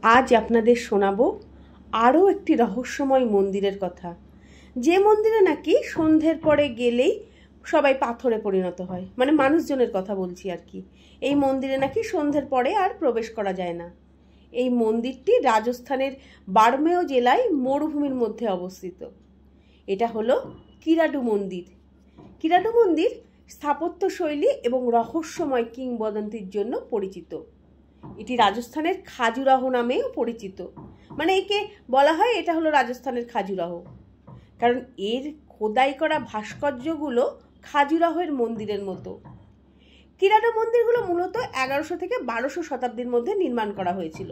আজ আপনাদের শোনাবো আরও একটি রহস্যময় মন্দিরের কথা, যে মন্দিরে নাকি সন্ধ্যের পরে গেলেই সবাই পাথরে পরিণত হয়। মানে মানুষজনের কথা বলছি আর কি। এই মন্দিরে নাকি সন্ধ্যের পরে আর প্রবেশ করা যায় না। এই মন্দিরটি রাজস্থানের বাড়মেয় জেলায় মরুভূমির মধ্যে অবস্থিত। এটা হলো কিরাডু মন্দির। কিরাডু মন্দির স্থাপত্যশৈলী এবং রহস্যময় কিংবদন্তির জন্য পরিচিত। এটি রাজস্থানের খাজুরাহ নামেও পরিচিত। মানে একে বলা হয় এটা হলো রাজস্থানের খাজুরাহ, কারণ এর খোদাই করা ভাস্কর্যগুলো খাজুরাহের মন্দিরের মতো। কিরাডু মন্দিরগুলো মূলত 1100 থেকে 1200 শতাব্দীর মধ্যে নির্মাণ করা হয়েছিল।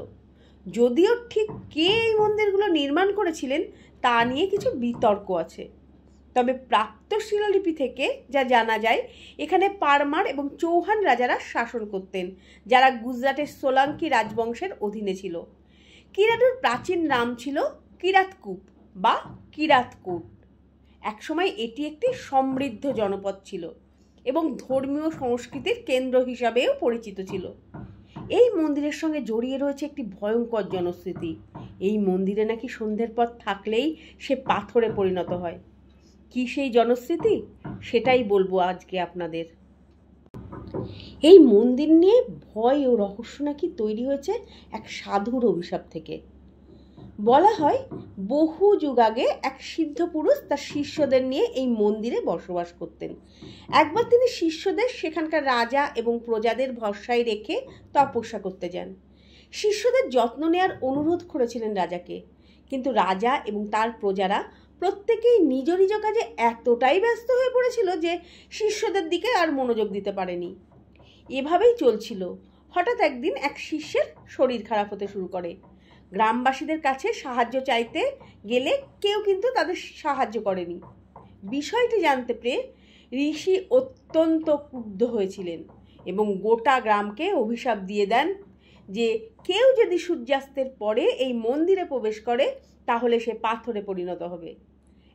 যদিও ঠিক কে এই মন্দিরগুলো নির্মাণ করেছিলেন তা নিয়ে কিছু বিতর্ক আছে। তবে প্রাপ্ত শিলালিপি থেকে যা জানা যায়, এখানে পারমার এবং চৌহান রাজারা শাসন করতেন, যারা গুজরাটের সোলাঙ্কি রাজবংশের অধীনে ছিল। কিরাডুর প্রাচীন নাম ছিল কিরাতকুপ বা কিরাতকোট। একসময় এটি একটি সমৃদ্ধ জনপদ ছিল এবং ধর্মীয় সংস্কৃতির কেন্দ্র হিসাবেও পরিচিত ছিল। এই মন্দিরের সঙ্গে জড়িয়ে রয়েছে একটি ভয়ঙ্কর জনশ্রুতি। এই মন্দিরে নাকি সন্ধ্যের পর থাকলেই সে পাথরে পরিণত হয়। কি সেই জনশ্রুতি, সেটাই বলবো আজকে আপনাদের। এই মন্দির নিয়ে ভয় ও রহস্য নাকি তৈরি হয়েছে এক সাধুর অভিশাপ থেকে। বলা হয় বহু যুগ আগে এক সিদ্ধ পুরুষ তার শিষ্যদের নিয়ে এই মন্দিরে বসবাস করতেন। একবার তিনি শিষ্যদের সেখানকার রাজা এবং প্রজাদের ভরসায় রেখে তপস্যা করতে যান। শিষ্যদের যত্ন নেওয়ার অনুরোধ করেছিলেন রাজাকে, কিন্তু রাজা এবং তার প্রজারা প্রত্যেকেই নিজ নিজ কাজে এতটাই ব্যস্ত হয়ে পড়েছিল যে শিষ্যদের দিকে আর মনোযোগ দিতে পারেনি। এভাবেই চলছিল। হঠাৎ একদিন এক শিষ্যের শরীর খারাপ হতে শুরু করে। গ্রামবাসীদের কাছে সাহায্য চাইতে গেলে কেউ কিন্তু তাদের সাহায্য করেনি। বিষয়টি জানতে পেরে ঋষি অত্যন্ত ক্রুদ্ধ হয়েছিলেন এবং গোটা গ্রামকে অভিশাপ দিয়ে দেন যে কেউ যদি সূর্যাস্তের পরে এই মন্দিরে প্রবেশ করে তাহলে সে পাথরে পরিণত হবে।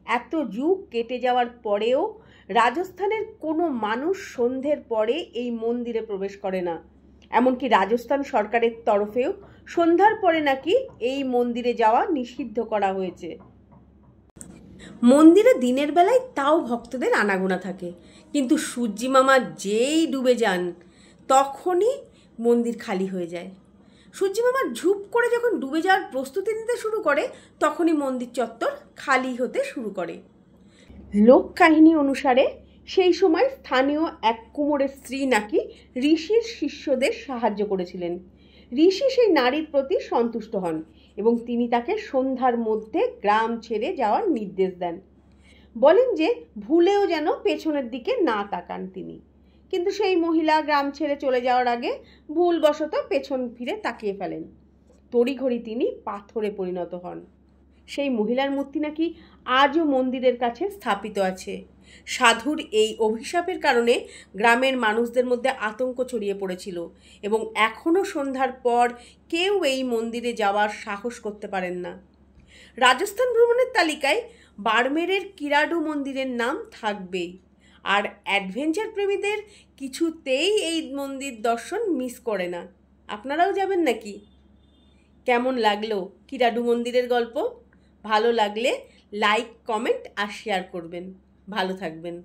এত যুগ কেটে যাওয়ার পরেও রাজস্থানের কোনো মানুষ সন্ধ্যের পরে এই মন্দিরে প্রবেশ করে না। এমনকি রাজস্থান সরকারের তরফেও সন্ধ্যার পরে নাকি এই মন্দিরে যাওয়া নিষিদ্ধ করা হয়েছে। মন্দিরে দিনের বেলায় তাও ভক্তদের আনাগোনা থাকে, কিন্তু সূর্যি মামা যেই ডুবে যান তখনই মন্দির খালি হয়ে যায়। সূর্যি মামা ঝুপ করে যখন ডুবে যাওয়ার প্রস্তুতি নিতে শুরু করে তখনই মন্দির চত্বর খালি হতে শুরু করে। লোক কাহিনী অনুসারে সেই সময় স্থানীয় এক কুমোরের স্ত্রী নাকি ঋষির শিষ্যদের সাহায্য করেছিলেন। ঋষি সেই নারীর প্রতি সন্তুষ্ট হন এবং তিনি তাকে সন্ধ্যার মধ্যে গ্রাম ছেড়ে যাওয়ার নির্দেশ দেন। বলেন যে ভুলেও যেন পেছনের দিকে না তাকান তিনি। কিন্তু সেই মহিলা গ্রাম ছেড়ে চলে যাওয়ার আগে ভুলবশত পেছন ফিরে তাকিয়ে ফেলেন। তড়িঘড়ি তিনি পাথরে পরিণত হন। সেই মহিলার মূর্তি নাকি আজও মন্দিরের কাছে স্থাপিত আছে। সাধুর এই অভিশাপের কারণে গ্রামের মানুষদের মধ্যে আতঙ্ক ছড়িয়ে পড়েছিল এবং এখনও সন্ধ্যার পর কেউ এই মন্দিরে যাওয়ার সাহস করতে পারেন না। রাজস্থান ভ্রমণের তালিকায় বাড়মেরের কিরাডু মন্দিরের নাম থাকবেই, আর অ্যাডভেঞ্চার প্রেমীদের কিছুতেই এই মন্দির দর্শন মিস করে না। আপনারাও যাবেন নাকি? কেমন লাগলো কিরাডু মন্দিরের গল্প? ভালো লাগলে লাইক, কমেন্ট আর শেয়ার করবেন। ভালো থাকবেন।